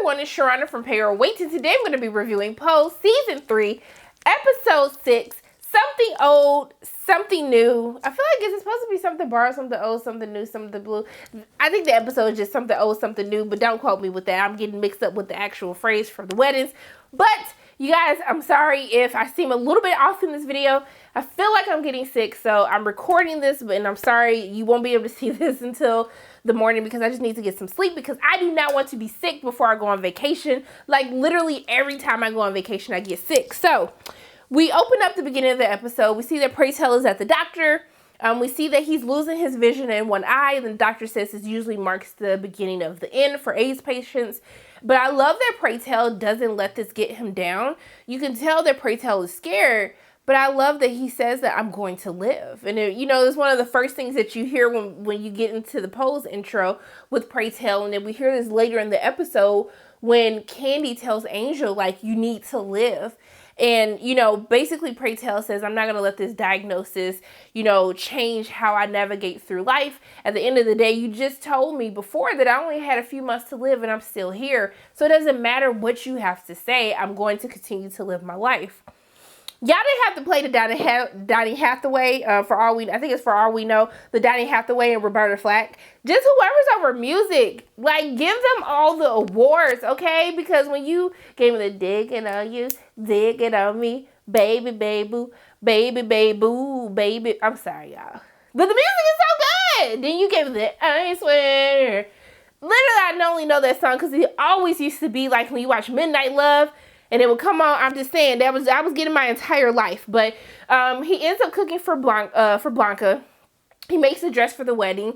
everyone, it's Sharana from Payroll Wait, and today I'm going to be reviewing Pose Season 3, Episode 6, Something Old, Something New. I feel like it's supposed to be something borrowed, something old, something new, something blue. I think the episode is just something old, something new, but don't quote me with that. I'm getting mixed up with the actual phrase from the weddings. But, you guys, I'm sorry if I seem a little bit off in this video. I feel like I'm getting sick, so I'm recording this, and I'm sorry you won't be able to see this until the morning because I just need to get some sleep because I do not want to be sick before I go on vacation. Like, literally every time I go on vacation, I get sick. So, we open up the beginning of the episode. We see that Pray Tell is at the doctor. We see that he's losing his vision in one eye, and the doctor says this usually marks the beginning of the end for AIDS patients. But I love that Pray Tell doesn't let this get him down. You can tell that Pray Tell is scared, but I love that he says that I'm going to live. And, you know, it's one of the first things that you hear when you get into the Pose intro with Pray Tell. And then we hear this later in the episode when Candy tells Angel, like, you need to live. And, you know, basically Pray Tell says, I'm not going to let this diagnosis, you know, change how I navigate through life. At the end of the day, you just told me before that I only had a few months to live and I'm still here. So it doesn't matter what you have to say. I'm going to continue to live my life. Y'all didn't have to play the Donny Hathaway for all we, I think it's For All We Know, the Donny Hathaway and Roberta Flack. Just whoever's over music, like, give them all the awards, okay? Because when you gave me the digging on you, digging on me, baby, baby, baby, baby, baby. I'm sorry, y'all. But the music is so good. Then you gave me the I swear. Literally, I only know that song because it always used to be like when you watch Midnight Love. And it would come on. I'm just saying I was getting my entire life. But he ends up cooking for Blanca. He makes a dress for the wedding,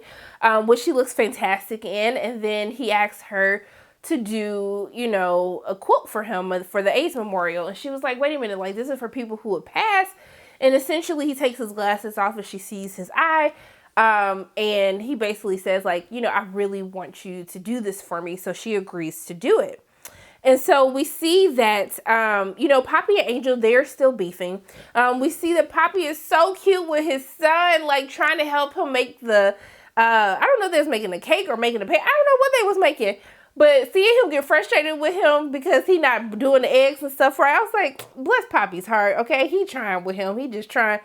which she looks fantastic in. And then he asks her to do, you know, a quote for him for the AIDS memorial. And she was like, wait a minute, like, this is for people who would pass. And essentially he takes his glasses off and she sees his eye. And he basically says, like, you know, I really want you to do this for me. So she agrees to do it. And so we see that, you know, Poppy and Angel, they're still beefing. We see that Poppy is so cute with his son, like, trying to help him make the, I don't know if they was making a cake or making a pay. I don't know what they was making. But seeing him get frustrated with him because he not doing the eggs and stuff right, I was like, bless Poppy's heart, okay? He trying with him. He just trying.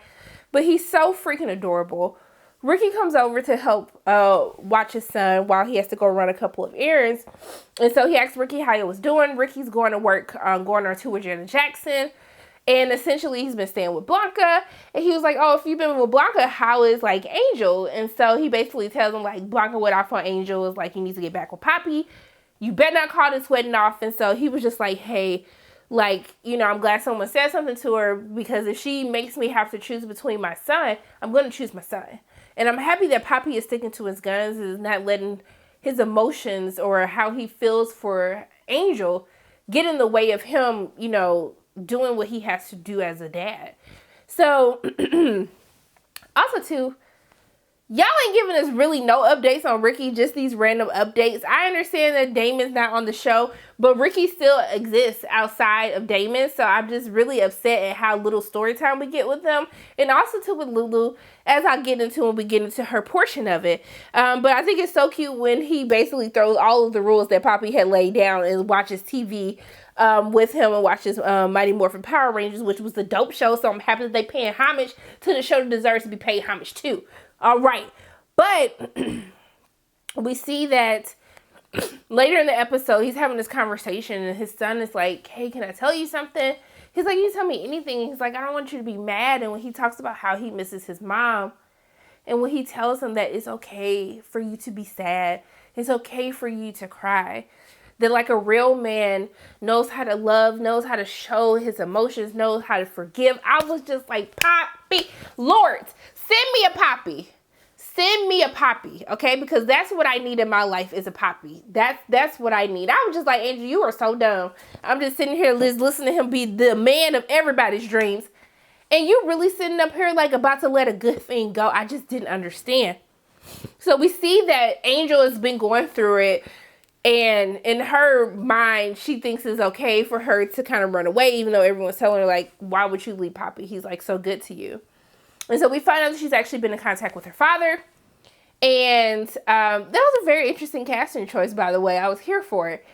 But he's so freaking adorable. Ricky comes over to help watch his son while he has to go run a couple of errands. And so he asks Ricky how he was doing. Ricky's going to work, going on a tour with Janet Jackson. And essentially he's been staying with Blanca. And he was like, oh, if you've been with Blanca, how is, like, Angel? And so he basically tells him, like, Blanca went off on Angel. Is like, you need to get back with Poppy. You better not call this wedding off. And so he was just like, hey, like, you know, I'm glad someone said something to her because if she makes me have to choose between my son, I'm going to choose my son. And I'm happy that Poppy is sticking to his guns, is not letting his emotions or how he feels for Angel get in the way of him, you know, doing what he has to do as a dad. So, also too, y'all ain't giving us really no updates on Ricky, just these random updates. I understand that Damon's not on the show, but Ricky still exists outside of Damon. So I'm just really upset at how little story time we get with them. And also too with Lulu, as I get into when we get into her portion of it. But I think it's so cute when he basically throws all of the rules that Poppy had laid down and watches TV with him and watches Mighty Morphin Power Rangers, which was the dope show. So I'm happy that they paying homage to the show that deserves to be paid homage to. All right, but we see that later in the episode, he's having this conversation and his son is like, hey, can I tell you something? He's like, you tell me anything. He's like, I don't want you to be mad. And when he talks about how he misses his mom and when he tells him that it's okay for you to be sad, it's okay for you to cry, that like a real man knows how to love, knows how to show his emotions, knows how to forgive. I was just like, Poppy, Lord, send me a Poppy. Send me a Poppy, okay? Because that's what I need in my life is a Poppy. That's what I need. I was just like, Andrew, you are so dumb. I'm just sitting here listening to him be the man of everybody's dreams. And you really sitting up here like about to let a good thing go. I just didn't understand. So we see that Angel has been going through it. And in her mind, she thinks it's okay for her to kind of run away, even though everyone's telling her, like, why would you leave Poppy? He's, like, so good to you. And so we find out that she's actually been in contact with her father. And that was a very interesting casting choice, by the way. I was here for it.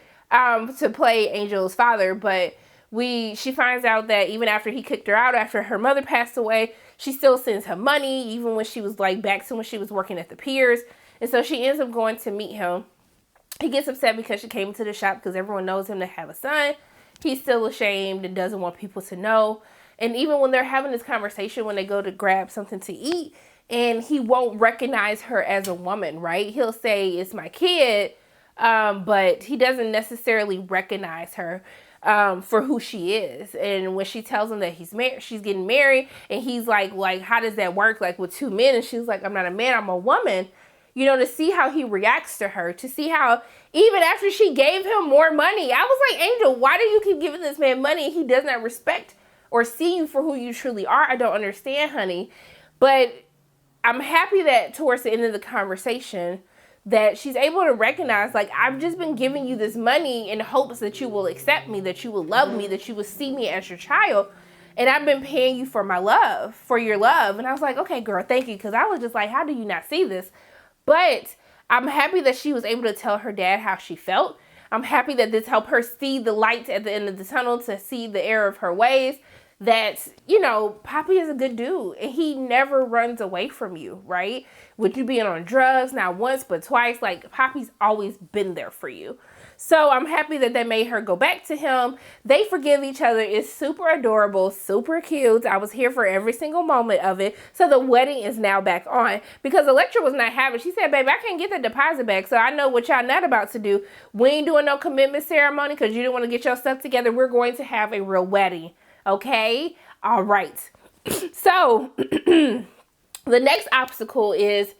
to play Angel's father, but she finds out that even after he kicked her out, after her mother passed away, she still sends him money, even when she was like back to when she was working at the piers. And so she ends up going to meet him. He gets upset because she came to the shop because everyone knows him to have a son. He's still ashamed and doesn't want people to know. And even when they're having this conversation, when they go to grab something to eat, and he won't recognize her as a woman, right? He'll say, it's my kid, but he doesn't necessarily recognize her for who she is. And when she tells him that she's getting married, and he's like, how does that work? Like with two men? And she's like, I'm not a man, I'm a woman. You know, to see how he reacts to her, to see how even after she gave him more money, I was like, Angel, why do you keep giving this man money? He does not respect or see you for who you truly are. I don't understand, honey. But I'm happy that towards the end of the conversation that she's able to recognize, like, I've just been giving you this money in hopes that you will accept me, that you will love me, that you will see me as your child. And I've been paying you for my love, for your love. And I was like, okay, girl, thank you. Because I was just like, how do you not see this? But I'm happy that she was able to tell her dad how she felt. I'm happy that this helped her see the light at the end of the tunnel, to see the error of her ways. That, you know, Papi is a good dude and he never runs away from you, right? With you being on drugs, not once, but twice, like Papi's always been there for you. So I'm happy that they made her go back to him. They forgive each other. It's super adorable, super cute. I was here for every single moment of it. So the wedding is now back on because Elektra was not having. She said, babe, I can't get the deposit back. So I know what y'all not about to do. We ain't doing no commitment ceremony because you didn't want to get your stuff together. We're going to have a real wedding. Okay? All right. So the next obstacle is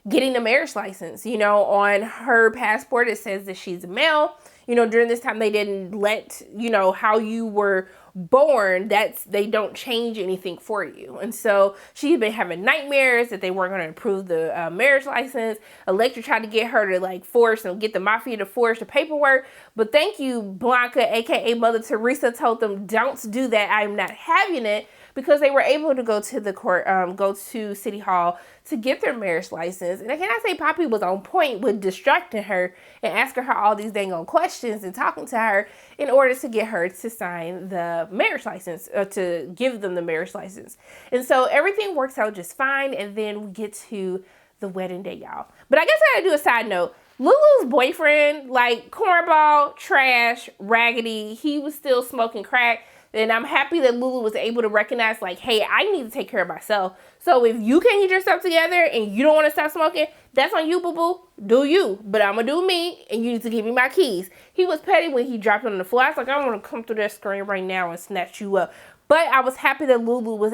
getting the marriage license. You know, on her passport, it says that she's a male. You know, during this time, they didn't let, you know, how you were born, they don't change anything for you. And so she's been having nightmares that they weren't going to approve the marriage license. Elektra tried to get her to like force and get the mafia to forge the paperwork. But thank you, Blanca, aka Mother Teresa, told them, don't do that. I'm not having it. Because they were able to go to the court, go to City Hall to get their marriage license. And can I say Papi was on point with distracting her and asking her all these dang on questions and talking to her in order to get her to sign the marriage license, to give them the marriage license. And so everything works out just fine. And then we get to the wedding day, y'all. But I guess I gotta do a side note. Lulu's boyfriend, like cornball, trash, raggedy, he was still smoking crack. And I'm happy that Lulu was able to recognize, like, hey, I need to take care of myself. So if you can't get yourself together and you don't want to stop smoking, that's on you, boo-boo. Do you. But I'm going to do me, and you need to give me my keys. He was petty when he dropped it on the floor. I was like, I want to come through that screen right now and snatch you up. But I was happy that Lulu was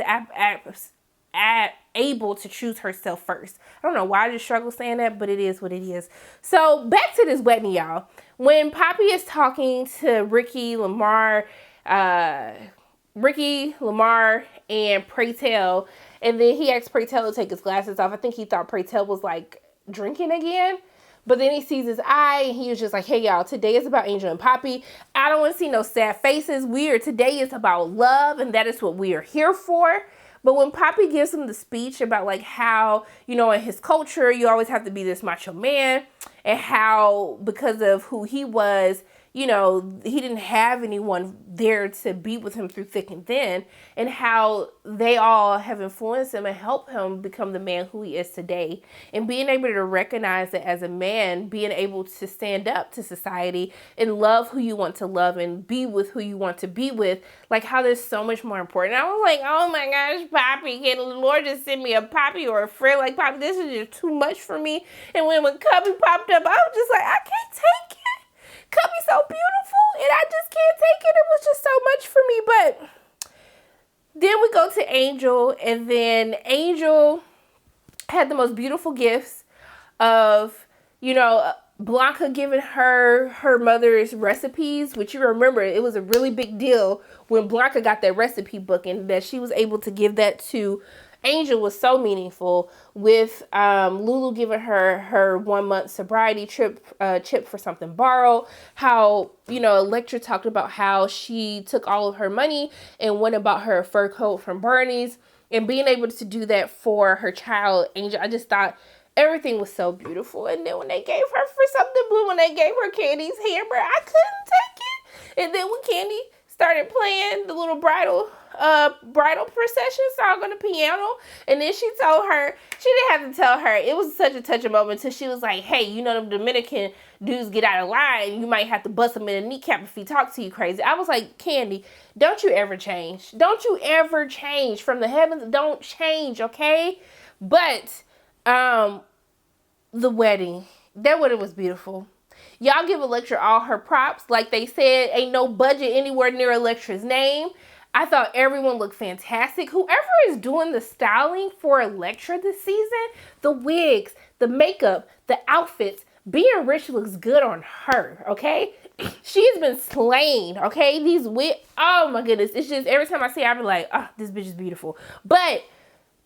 able to choose herself first. I don't know why I just struggle saying that, but it is what it is. So back to this wedding, y'all. When Papi is talking to Ricky, Lamar, and Pray Tell, and then he asked Pray Tell to take his glasses off. I think he thought Pray Tell was like drinking again, but then he sees his eye and he was just like, hey y'all, today is about Angel and Papi. I don't want to see no sad faces. Today is about love, and that is what we are here for. But when Papi gives him the speech about like how, you know, in his culture, you always have to be this macho man, and how because of who he was, you know, he didn't have anyone there to be with him through thick and thin, and how they all have influenced him and helped him become the man who he is today. And being able to recognize that as a man, being able to stand up to society and love who you want to love and be with who you want to be with, like how there's so much more important. I was like, oh my gosh, Papi, can the Lord just send me a Papi or a friend like Papi? This is just too much for me. And when Cubby popped up, I was just like, I can't take it. Cubby's so beautiful, and I just can't take it. It was just so much for me. But then we go to Angel, and then Angel had the most beautiful gifts of, you know, Blanca giving her mother's recipes, which you remember, it was a really big deal when Blanca got that recipe book, and that she was able to give that to Angel was so meaningful, with Lulu giving her 1 month sobriety chip for something borrowed. How, you know, Elektra talked about how she took all of her money and went and bought her a fur coat from Bernie's, and being able to do that for her child, Angel. I just thought everything was so beautiful. And then when they gave her for something blue, when they gave her Candy's hammer, I couldn't And then when Candy started playing the little bridal procession song on the piano, and then she told her, she didn't have to tell her, it was such a touching moment until she was like, hey, you know them Dominican dudes get out of line, you might have to bust them in a kneecap if he talks to you crazy. I was like, Candy, don't you ever change. Don't you ever change. From the heavens, don't change, okay? But the wedding, that wedding was beautiful. Y'all give Elektra all her props. Like they said, ain't no budget anywhere near Elektra's name. I thought everyone looked fantastic. Whoever is doing the styling for Elektra this season, the wigs, the makeup, the outfits, being rich looks good on her, okay? She's been slain, okay? These wigs, oh my goodness. It's just every time I see her, I be like, oh, this bitch is beautiful. But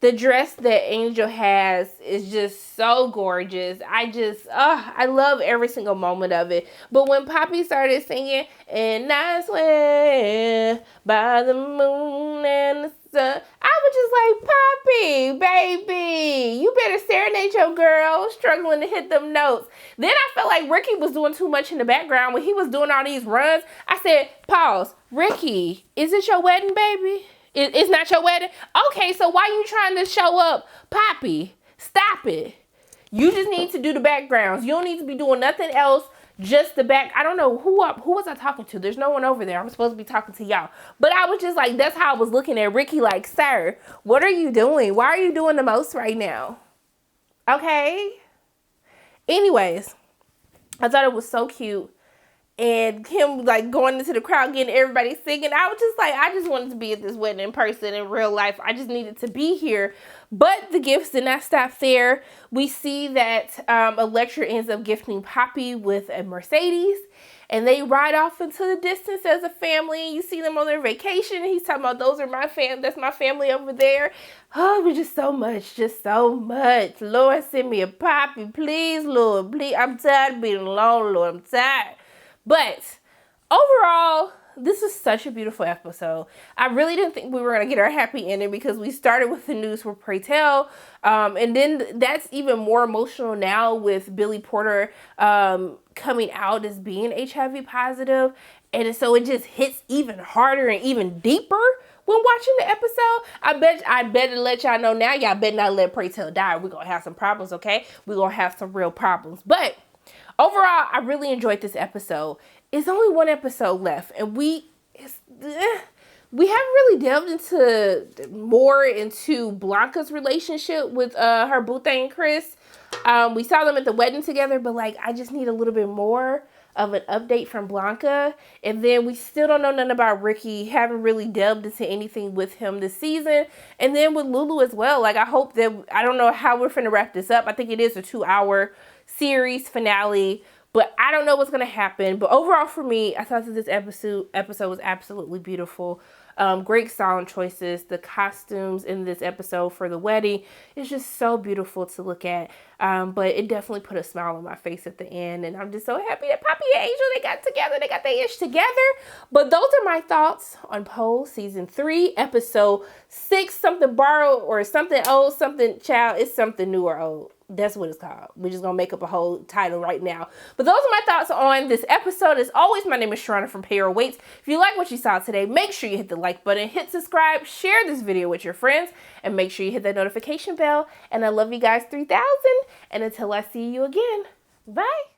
the dress that Angel has is just so gorgeous. I love every single moment of it. But when Poppy started singing, and I swear by the moon and the sun, I was just like, Poppy, baby, you better serenade your girl struggling to hit them notes. Then I felt like Ricky was doing too much in the background when he was doing all these runs. I said, pause. Ricky, is it your wedding, baby? It's not your wedding? Okay, so why you trying to show up? Poppy, stop it. You just need to do the backgrounds. You don't need to be doing nothing else, just the back. I don't know, who was I talking to? There's no one over there. I'm supposed to be talking to y'all. But I was just like, that's how I was looking at Ricky like, sir, what are you doing? Why are you doing the most right now? Okay? Anyways, I thought it was so cute. And him like going into the crowd, getting everybody singing. I was just like, I just wanted to be at this wedding in person in real life. I just needed to be here. But the gifts did not stop there. We see that Elektra ends up gifting Poppy with a Mercedes. And they ride off into the distance as a family. You see them on their vacation. He's talking about, those are my family. That's my family over there. Oh, it was just so much. Just so much. Lord, send me a Poppy. Please, Lord. Please. I'm tired of being alone, Lord. I'm tired. But overall, this was such a beautiful episode. I really didn't think we were going to get our happy ending because we started with the news for Pray Tell. And then that's even more emotional now with Billy Porter coming out as being HIV positive. And so it just hits even harder and even deeper when watching the episode. I better let y'all know now. Y'all better not let Pray Tell die. We're going to have some problems, okay? We're going to have some real problems. But overall, I really enjoyed this episode. It's only one episode left, and we haven't really delved into Blanca's relationship with her Booth and Chris. We saw them at the wedding together, but like I just need a little bit more of an update from Blanca. And then we still don't know nothing about Ricky. Haven't really delved into anything with him this season. And then with Lulu as well. Like I hope that, I don't know how we're finna wrap this up. I think it is a 2-hour series finale, but I don't know what's gonna happen. But overall for me, I thought that this episode was absolutely beautiful. Great song choices. The costumes in this episode for the wedding is just so beautiful to look at. But it definitely put a smile on my face at the end. And I'm just so happy that Poppy and Angel, they got together. They got their ish together. But those are my thoughts on Pose Season 3, Episode 6. Something borrowed or something old, something child. It's something new or old. That's what it's called. We're just going to make up a whole title right now. But those are my thoughts on this episode. As always, my name is Sharona from Payroll Waits. If you like what you saw today, make sure you hit the like button, hit subscribe, share this video with your friends, and make sure you hit that notification bell. And I love you guys 3000. And until I see you again, bye.